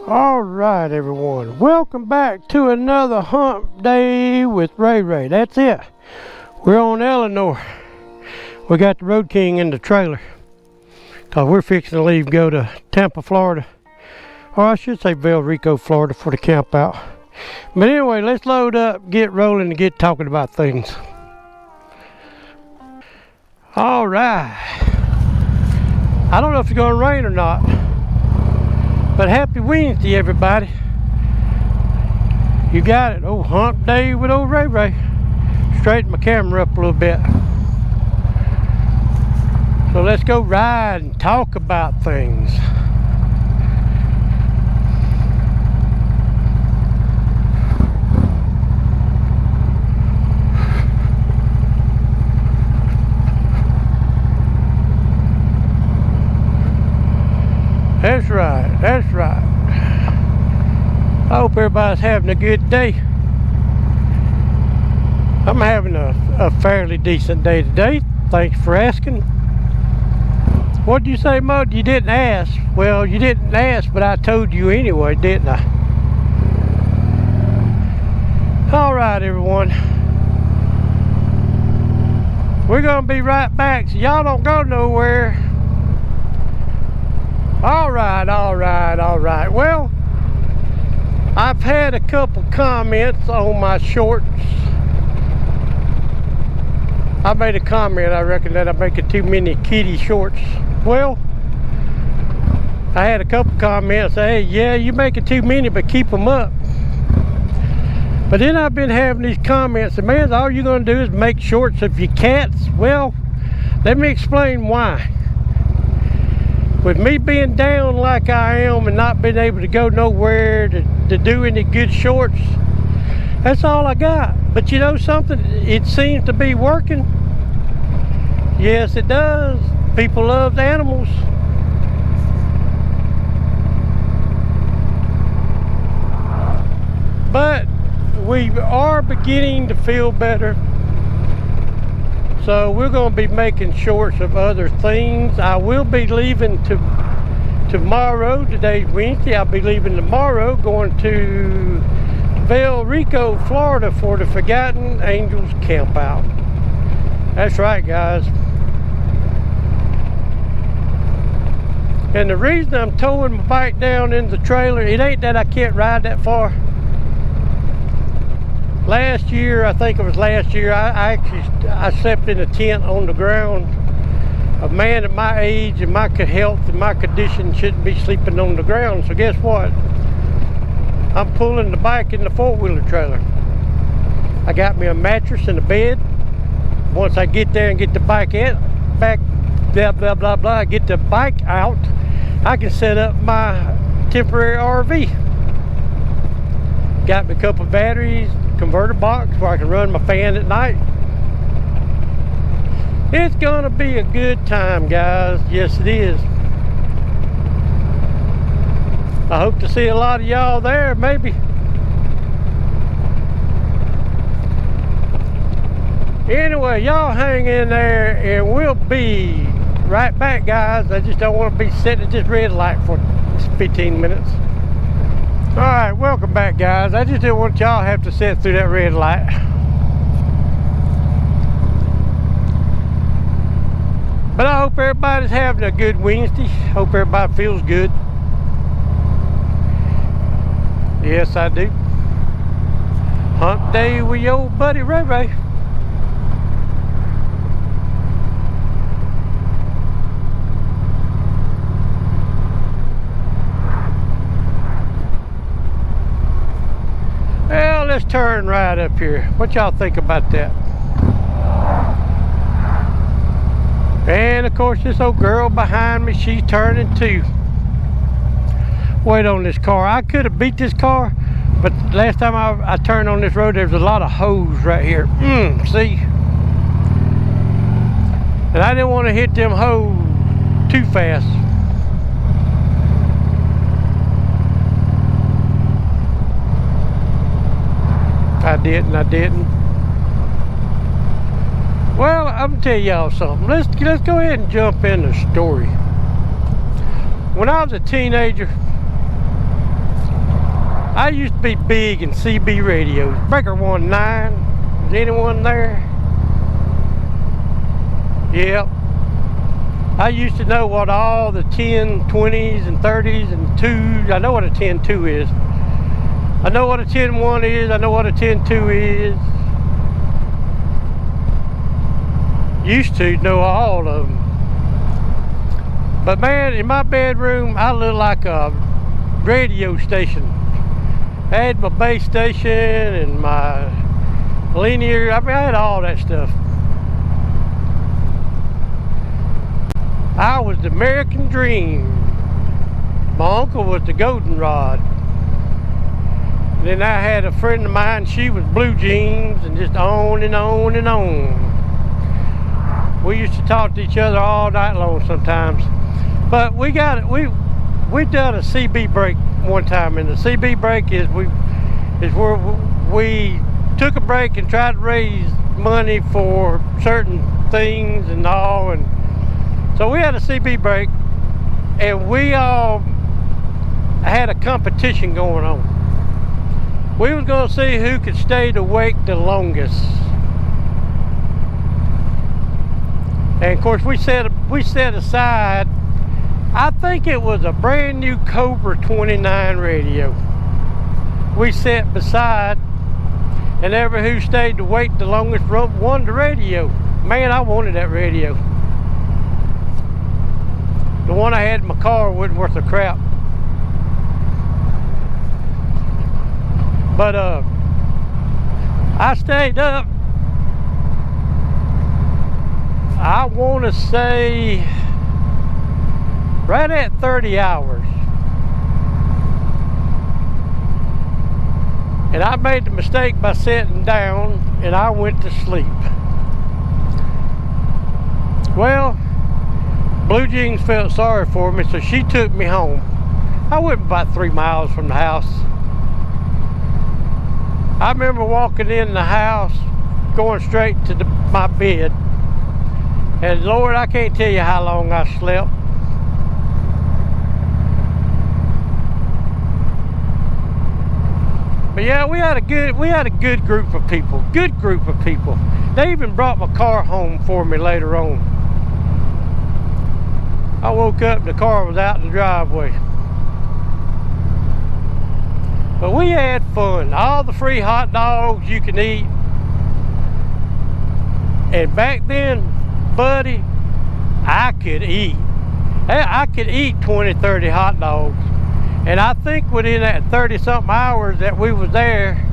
All right, everyone. Welcome back to another hump day with Ray. That's it. We're on Eleanor. We got the Road King in the trailer because we're fixing to leave, go to Tampa, Florida. Or I should say Vel Rico, Florida for the camp out. But anyway, let's load up, get rolling, and get talking about things. All right. I don't know if it's going to rain or not. But happy Wednesday, everybody. You got it. Oh, hump day with old Ray. Straighten my camera up a little bit. So let's go ride and talk about things. That's right, that's right. I hope everybody's having a good day. I'm having a fairly decent day today. Thanks for asking. What'd you say, Mud? You didn't ask. Well, you didn't ask, but I told you anyway, didn't I? All right, everyone. We're gonna be right back, so y'all don't go nowhere. All right. Well, I've had a couple comments on my shorts. I made a comment, I reckon, that I'm making too many kitty shorts. Well, I had a couple comments say, hey, yeah, you're making too many, but keep them up. But then I've been having these comments, and man, all you're gonna do is make shorts of your cats. Well, let me explain why. With me being down like I am and not being able to go nowhere to do any good shorts, that's all I got. But you know something? It seems to be working. Yes, it does. People love animals. But we are beginning to feel better. So we're going to be making shorts of other things. I will be leaving tomorrow. Today's Wednesday. I'll be leaving tomorrow, going to Vel Rico, Florida for the Forgotten Angels camp out. That's right, guys. And the reason I'm towing my bike down in the trailer, it ain't that I can't ride that far. Last year, I think it was last year, I slept in a tent on the ground. A man at my age and my health and my condition shouldn't be sleeping on the ground. So guess what? I'm pulling the bike in the four-wheeler trailer. I got me a mattress and a bed. Once I get there and get the bike back, get the bike out, I can set up my temporary RV. Got me a couple of batteries, converter box where I can run my fan at night. It's gonna be a good time, guys. Yes, it is. I hope to see a lot of y'all there, maybe. Anyway, y'all hang in there and we'll be right back, guys. I just don't want to be sitting at this red light for 15 minutes. All right, welcome back, guys. I just didn't want y'all to have to sit through that red light. But I hope everybody's having a good Wednesday. Hope everybody feels good. Yes, I do. Hump day with your old buddy Ray. Well, let's turn right up here. What y'all think about that? And of course, this old girl behind me, she's turning too. Wait on this car. I could have beat this car, but last time I turned on this road, there's a lot of hoes right here. See? And I didn't want to hit them hoes too fast. I didn't. Well, I'm gonna tell y'all something. Let's go ahead and jump in the story. When I was a teenager, I used to be big in CB radios. Breaker 19. Is anyone there? Yep. I used to know what all the 10, 20s, and 30s and 2s. I know what a 10-2 is. I know what a 10-1 is. I know what a 10-2 is. Used to know all of them. But man, in my bedroom, I look like a radio station. I had my base station and my linear. I mean, I had all that stuff. I was the American dream. My uncle was the goldenrod. Then I had a friend of mine, she was blue jeans, and just on and on and on. We used to talk to each other all night long sometimes. But we done a CB break one time, and the CB break is where we took a break and tried to raise money for certain things and all. And so we had a CB break, and we all had a competition going on. We was going to see who could stay awake the longest. And of course we set aside, I think it was a brand new Cobra 29 radio. We set beside, and ever who stayed awake the longest won the radio. Man, I wanted that radio. The one I had in my car wasn't worth a crap. But I stayed up, I want to say right at 30 hours. And I made the mistake by sitting down and I went to sleep. Well, Blue Jeans felt sorry for me, so she took me home. I went about 3 miles from the house. I remember walking in the house, going straight to my bed. And Lord, I can't tell you how long I slept. But yeah, we had a good group of people. Good group of people. They even brought my car home for me later on. I woke up and the car was out in the driveway. But we had fun. All the free hot dogs you can eat. And back then, buddy, I could eat. I could eat 20, 30 hot dogs. And I think within that 30-something hours that we was there,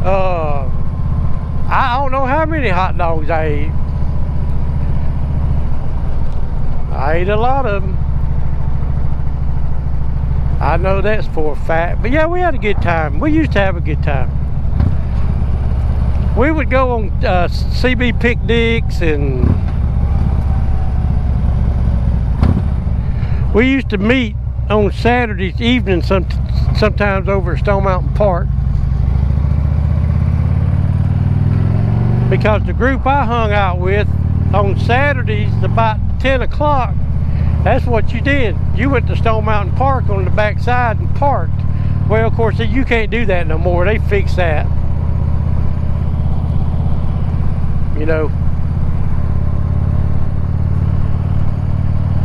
I don't know how many hot dogs I ate. I ate a lot of them. I know that's for a fact. But yeah, we had a good time. We used to have a good time. We would go on CB picnics, and we used to meet on Saturdays evenings sometimes over at Stone Mountain Park. Because the group I hung out with on Saturdays about 10 o'clock, that's what you did. You went to Stone Mountain Park on the back side and parked. Well, of course, you can't do that no more. They fixed that. You know.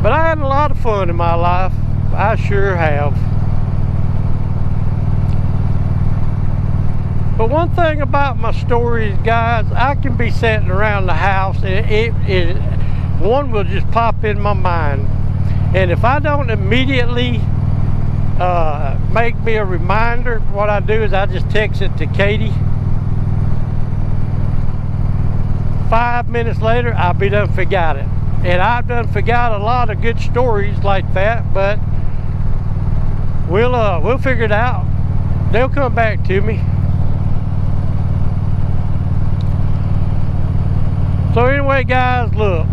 But I had a lot of fun in my life. I sure have. But one thing about my stories, guys, I can be sitting around the house and one will just pop in my mind. And if I don't immediately make me a reminder, what I do is I just text it to Katie. 5 minutes later, I'll be done forgot it. And I've done forgot a lot of good stories like that, but we'll figure it out. They'll come back to me. So anyway, guys, look.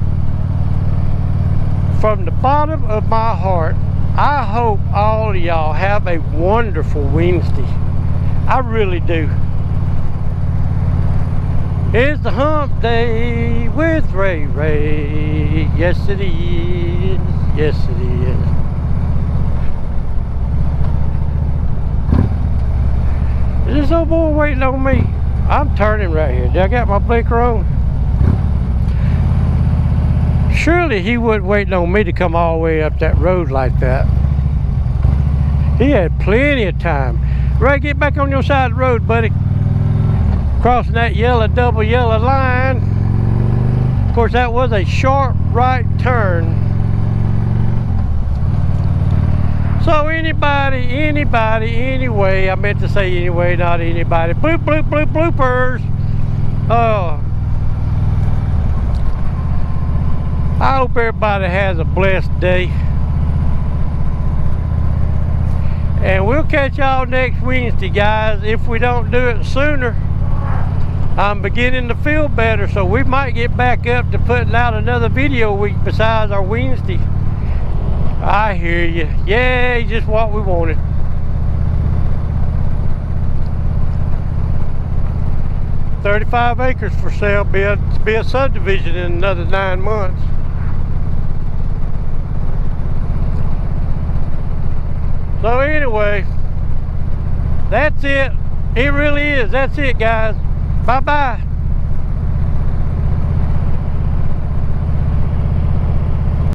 From the bottom of my heart, I hope all of y'all have a wonderful Wednesday. I really do. It's the hump day with Ray Ray. Yes, it is. Yes, it is. old boy waiting on me. I'm turning right here. Did I got my blinker on? Surely he wasn't waiting on me to come all the way up that road like that. He had plenty of time. Ray, get back on your side of the road, buddy. Crossing that yellow, double yellow line. Of course, that was a sharp right turn. So anybody, anyway, I meant to say anyway, not anybody. Bloop, bloop, bloop, bloopers. I hope everybody has a blessed day. And we'll catch y'all next Wednesday, guys. If we don't do it sooner, I'm beginning to feel better, so we might get back up to putting out another video week besides our Wednesday. I hear you. Yeah, just what we wanted. $35 acres for sale. Be a subdivision in another 9 months. So anyway, that's it. It really is. That's it, guys. Bye-bye.